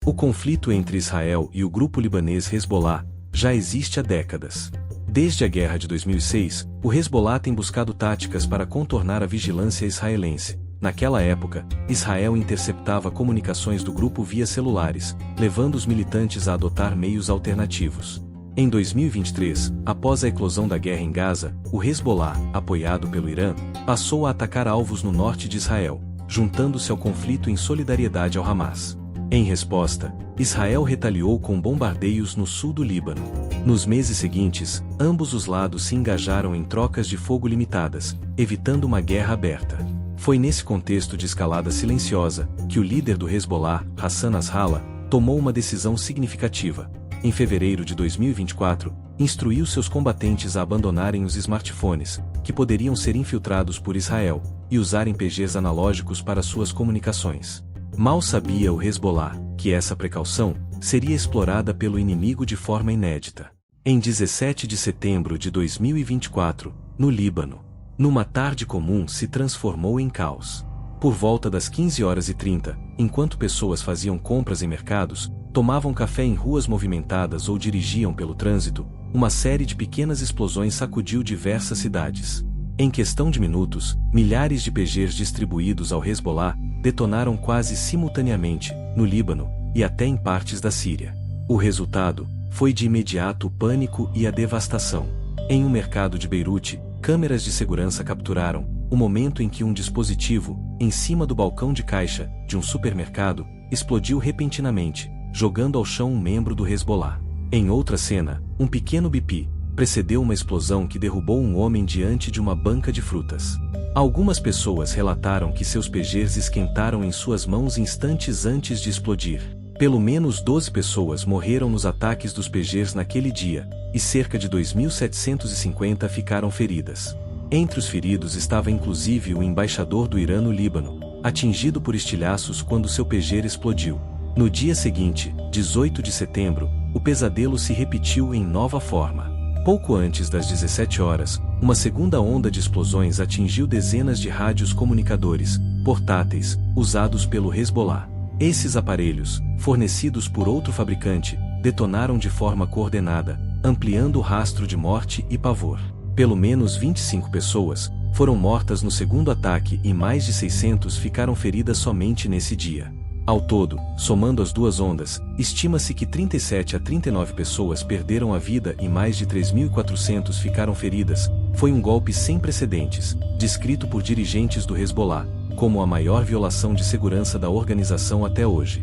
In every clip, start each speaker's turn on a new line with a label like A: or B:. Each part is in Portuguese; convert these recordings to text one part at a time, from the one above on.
A: O conflito entre Israel e o grupo libanês Hezbollah já existe há décadas. Desde a guerra de 2006, o Hezbollah tem buscado táticas para contornar a vigilância israelense. Naquela época, Israel interceptava comunicações do grupo via celulares, levando os militantes a adotar meios alternativos. Em 2023, após a eclosão da guerra em Gaza, o Hezbollah, apoiado pelo Irã, passou a atacar alvos no norte de Israel, juntando-se ao conflito em solidariedade ao Hamas. Em resposta, Israel retaliou com bombardeios no sul do Líbano. Nos meses seguintes, ambos os lados se engajaram em trocas de fogo limitadas, evitando uma guerra aberta. Foi nesse contexto de escalada silenciosa que o líder do Hezbollah, Hassan Nasrallah, tomou uma decisão significativa. Em fevereiro de 2024, instruiu seus combatentes a abandonarem os smartphones, que poderiam ser infiltrados por Israel, e usarem PGs analógicos para suas comunicações. Mal sabia o Hezbollah que essa precaução seria explorada pelo inimigo de forma inédita. Em 17 de setembro de 2024, no Líbano, numa tarde comum se transformou em caos. Por volta das 15h30, enquanto pessoas faziam compras em mercados, tomavam café em ruas movimentadas ou dirigiam pelo trânsito, uma série de pequenas explosões sacudiu diversas cidades. Em questão de minutos, milhares de PGs distribuídos ao Hezbollah detonaram quase simultaneamente, no Líbano, e até em partes da Síria. O resultado foi de imediato o pânico e a devastação. Em um mercado de Beirute, câmeras de segurança capturaram o momento em que um dispositivo, em cima do balcão de caixa de um supermercado, explodiu repentinamente, jogando ao chão um membro do Hezbollah. Em outra cena, um pequeno bip precedeu uma explosão que derrubou um homem diante de uma banca de frutas. Algumas pessoas relataram que seus PGs esquentaram em suas mãos instantes antes de explodir. Pelo menos 12 pessoas morreram nos ataques dos PGs naquele dia, e cerca de 2.750 ficaram feridas. Entre os feridos estava inclusive o embaixador do Irã no Líbano, atingido por estilhaços quando seu PG explodiu. No dia seguinte, 18 de setembro, o pesadelo se repetiu em nova forma. Pouco antes das 17 horas, uma segunda onda de explosões atingiu dezenas de rádios comunicadores, portáteis, usados pelo Hezbollah. Esses aparelhos, fornecidos por outro fabricante, detonaram de forma coordenada, ampliando o rastro de morte e pavor. Pelo menos 25 pessoas foram mortas no segundo ataque e mais de 600 ficaram feridas somente nesse dia. Ao todo, somando as duas ondas, estima-se que 37 a 39 pessoas perderam a vida e mais de 3.400 ficaram feridas. Foi um golpe sem precedentes, descrito por dirigentes do Hezbollah como a maior violação de segurança da organização até hoje.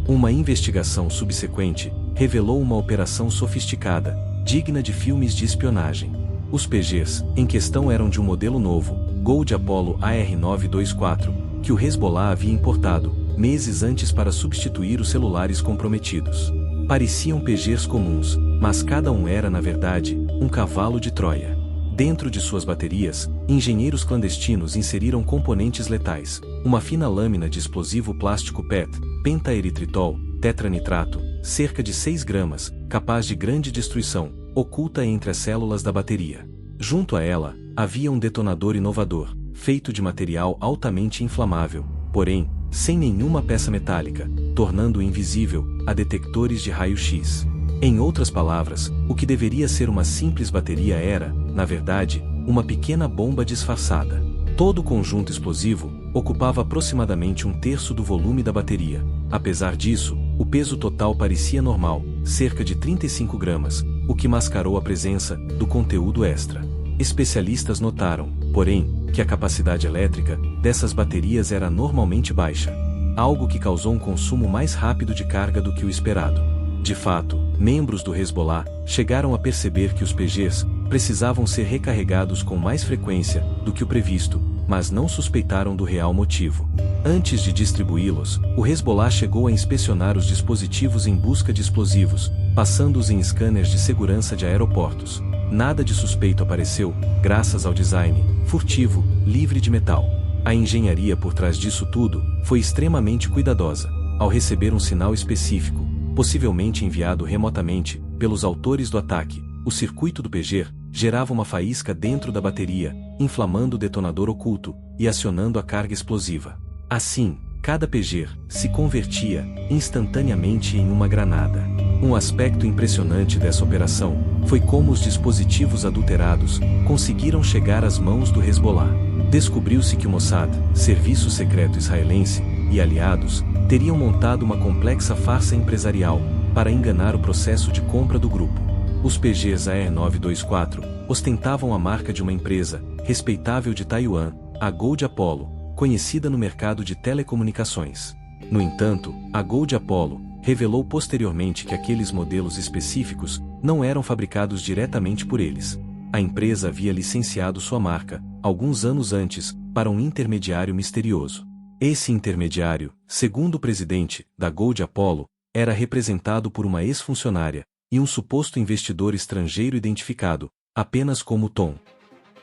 A: Uma investigação subsequente revelou uma operação sofisticada, digna de filmes de espionagem. Os PGs em questão eram de um modelo novo, Gold Apollo AR-924, que o Hezbollah havia importado meses antes para substituir os celulares comprometidos. Pareciam PGs comuns, mas cada um era na verdade um cavalo de Troia. Dentro de suas baterias, engenheiros clandestinos inseriram componentes letais, uma fina lâmina de explosivo plástico PET, pentaeritritol, tetranitrato, cerca de 6 gramas, capaz de grande destruição, oculta entre as células da bateria. Junto a ela, havia um detonador inovador, feito de material altamente inflamável, porém, sem nenhuma peça metálica, tornando-o invisível a detectores de raio-x. Em outras palavras, o que deveria ser uma simples bateria era, na verdade, uma pequena bomba disfarçada. Todo o conjunto explosivo ocupava aproximadamente 1/3 do volume da bateria. Apesar disso, o peso total parecia normal, cerca de 35 gramas, o que mascarou a presença do conteúdo extra. Especialistas notaram, porém, que a capacidade elétrica dessas baterias era normalmente baixa, algo que causou um consumo mais rápido de carga do que o esperado. De fato, membros do Hezbollah chegaram a perceber que os PGs precisavam ser recarregados com mais frequência do que o previsto, mas não suspeitaram do real motivo. Antes de distribuí-los, o Hezbollah chegou a inspecionar os dispositivos em busca de explosivos, passando-os em scanners de segurança de aeroportos. Nada de suspeito apareceu, graças ao design furtivo, livre de metal. A engenharia por trás disso tudo foi extremamente cuidadosa. Ao receber um sinal específico, possivelmente enviado remotamente pelos autores do ataque, o circuito do PG gerava uma faísca dentro da bateria, inflamando o detonador oculto e acionando a carga explosiva. Assim, cada PG se convertia instantaneamente em uma granada. Um aspecto impressionante dessa operação foi como os dispositivos adulterados conseguiram chegar às mãos do Hezbollah. Descobriu-se que o Mossad, serviço secreto israelense, e aliados, teriam montado uma complexa farsa empresarial para enganar o processo de compra do grupo. Os PGs AR-924 ostentavam a marca de uma empresa respeitável de Taiwan, a Gold Apollo, conhecida no mercado de telecomunicações. No entanto, a Gold Apollo revelou posteriormente que aqueles modelos específicos não eram fabricados diretamente por eles. A empresa havia licenciado sua marca, alguns anos antes, para um intermediário misterioso. Esse intermediário, segundo o presidente da Gold Apollo, era representado por uma ex-funcionária e um suposto investidor estrangeiro identificado apenas como Tom.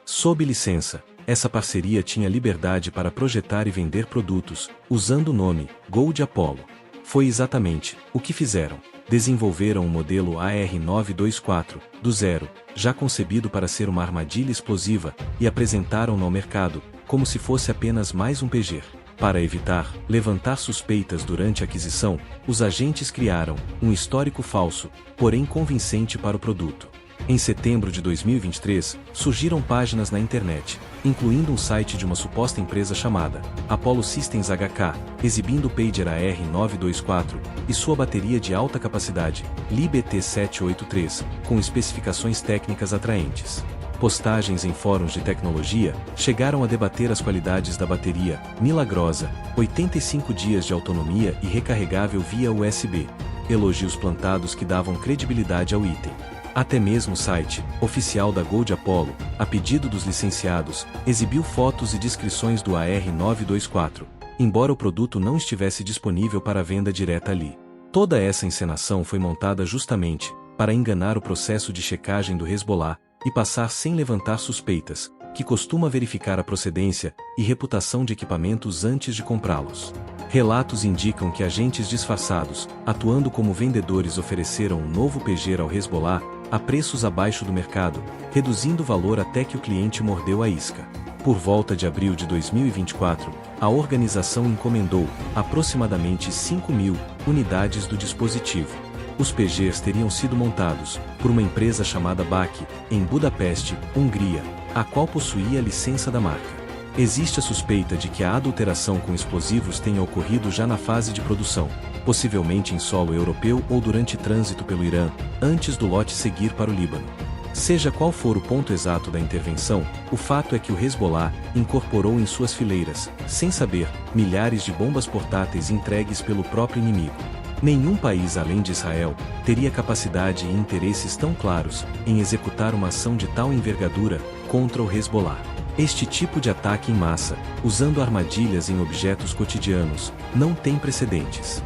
A: Sob licença, essa parceria tinha liberdade para projetar e vender produtos, usando o nome Gold Apollo. Foi exatamente o que fizeram. Desenvolveram o modelo AR-924, do zero, já concebido para ser uma armadilha explosiva, e apresentaram-no ao mercado, como se fosse apenas mais um PG. Para evitar levantar suspeitas durante a aquisição, os agentes criaram um histórico falso, porém convincente para o produto. Em setembro de 2023, surgiram páginas na internet, incluindo um site de uma suposta empresa chamada Apollo Systems HK, exibindo o pager AR-924 e sua bateria de alta capacidade, LiBT-783, com especificações técnicas atraentes. Postagens em fóruns de tecnologia chegaram a debater as qualidades da bateria, milagrosa, 85 dias de autonomia e recarregável via USB. Elogios plantados que davam credibilidade ao item. Até mesmo o site oficial da Gold Apollo, a pedido dos licenciados, exibiu fotos e descrições do AR-924, embora o produto não estivesse disponível para venda direta ali. Toda essa encenação foi montada justamente para enganar o processo de checagem do Hezbollah e passar sem levantar suspeitas, que costuma verificar a procedência e reputação de equipamentos antes de comprá-los. Relatos indicam que agentes disfarçados, atuando como vendedores, ofereceram um novo PG ao Hezbollah a preços abaixo do mercado, reduzindo o valor até que o cliente mordeu a isca. Por volta de abril de 2024, a organização encomendou aproximadamente 5.000 unidades do dispositivo. Os PGs teriam sido montados por uma empresa chamada BAC, em Budapeste, Hungria, a qual possuía a licença da marca. Existe a suspeita de que a adulteração com explosivos tenha ocorrido já na fase de produção, possivelmente em solo europeu ou durante trânsito pelo Irã, antes do lote seguir para o Líbano. Seja qual for o ponto exato da intervenção, o fato é que o Hezbollah incorporou em suas fileiras, sem saber, milhares de bombas portáteis entregues pelo próprio inimigo. Nenhum país além de Israel teria capacidade e interesses tão claros em executar uma ação de tal envergadura contra o Hezbollah. Este tipo de ataque em massa, usando armadilhas em objetos cotidianos, não tem precedentes.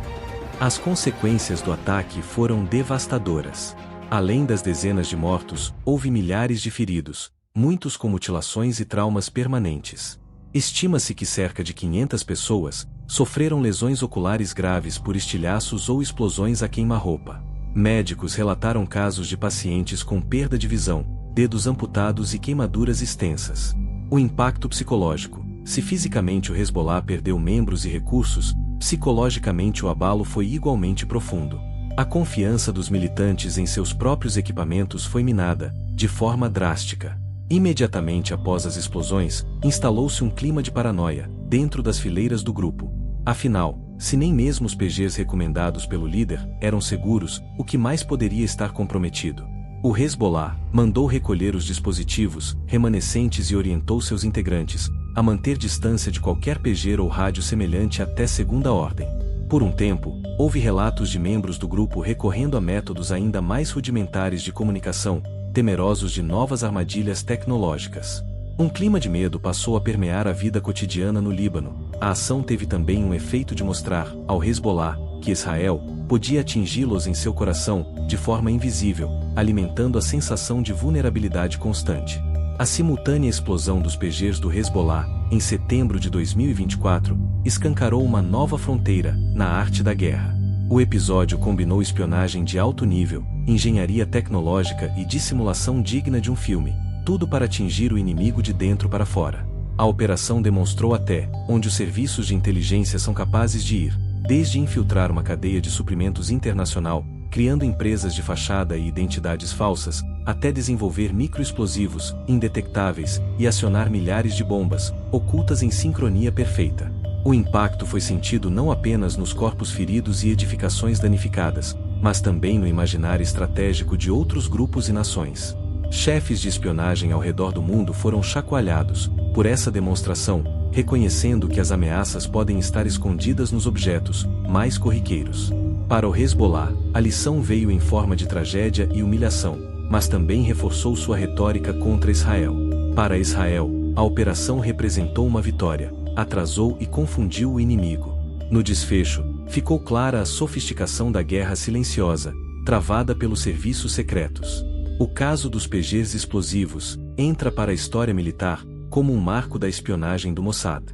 A: As consequências do ataque foram devastadoras. Além das dezenas de mortos, houve milhares de feridos, muitos com mutilações e traumas permanentes. Estima-se que cerca de 500 pessoas sofreram lesões oculares graves por estilhaços ou explosões a queima-roupa. Médicos relataram casos de pacientes com perda de visão, dedos amputados e queimaduras extensas. O impacto psicológico. Se fisicamente o Hezbollah perdeu membros e recursos, psicologicamente o abalo foi igualmente profundo. A confiança dos militantes em seus próprios equipamentos foi minada, de forma drástica. Imediatamente após as explosões, instalou-se um clima de paranoia dentro das fileiras do grupo. Afinal, se nem mesmo os PGs recomendados pelo líder eram seguros, o que mais poderia estar comprometido? O Hezbollah mandou recolher os dispositivos remanescentes e orientou seus integrantes a manter distância de qualquer PG ou rádio semelhante até segunda ordem. Por um tempo, houve relatos de membros do grupo recorrendo a métodos ainda mais rudimentares de comunicação, temerosos de novas armadilhas tecnológicas. Um clima de medo passou a permear a vida cotidiana no Líbano. A ação teve também um efeito de mostrar ao Hezbollah que Israel podia atingi-los em seu coração, de forma invisível, alimentando a sensação de vulnerabilidade constante. A simultânea explosão dos PGs do Hezbollah, em setembro de 2024, escancarou uma nova fronteira na arte da guerra. O episódio combinou espionagem de alto nível, engenharia tecnológica e dissimulação digna de um filme, tudo para atingir o inimigo de dentro para fora. A operação demonstrou até onde os serviços de inteligência são capazes de ir, desde infiltrar uma cadeia de suprimentos internacional, criando empresas de fachada e identidades falsas, até desenvolver microexplosivos, indetectáveis, e acionar milhares de bombas, ocultas em sincronia perfeita. O impacto foi sentido não apenas nos corpos feridos e edificações danificadas, mas também no imaginário estratégico de outros grupos e nações. Chefes de espionagem ao redor do mundo foram chacoalhados por essa demonstração, reconhecendo que as ameaças podem estar escondidas nos objetos mais corriqueiros. Para o Hezbollah, a lição veio em forma de tragédia e humilhação, mas também reforçou sua retórica contra Israel. Para Israel, a operação representou uma vitória, atrasou e confundiu o inimigo. No desfecho, ficou clara a sofisticação da guerra silenciosa, travada pelos serviços secretos. O caso dos PGs explosivos entra para a história militar como um marco da espionagem do Mossad.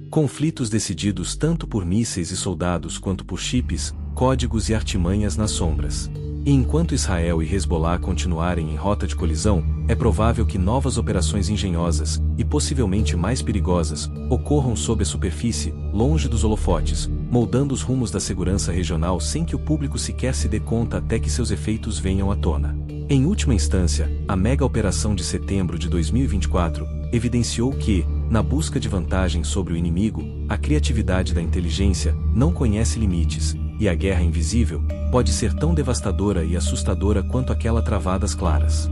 A: Conflitos decididos tanto por mísseis e soldados quanto por chips, códigos e artimanhas nas sombras. E enquanto Israel e Hezbollah continuarem em rota de colisão, é provável que novas operações engenhosas, e possivelmente mais perigosas, ocorram sob a superfície, longe dos holofotes, moldando os rumos da segurança regional sem que o público sequer se dê conta até que seus efeitos venham à tona. Em última instância, a mega operação de setembro de 2024 evidenciou que, na busca de vantagem sobre o inimigo, a criatividade da inteligência não conhece limites, e a guerra invisível pode ser tão devastadora e assustadora quanto aquela travada às claras.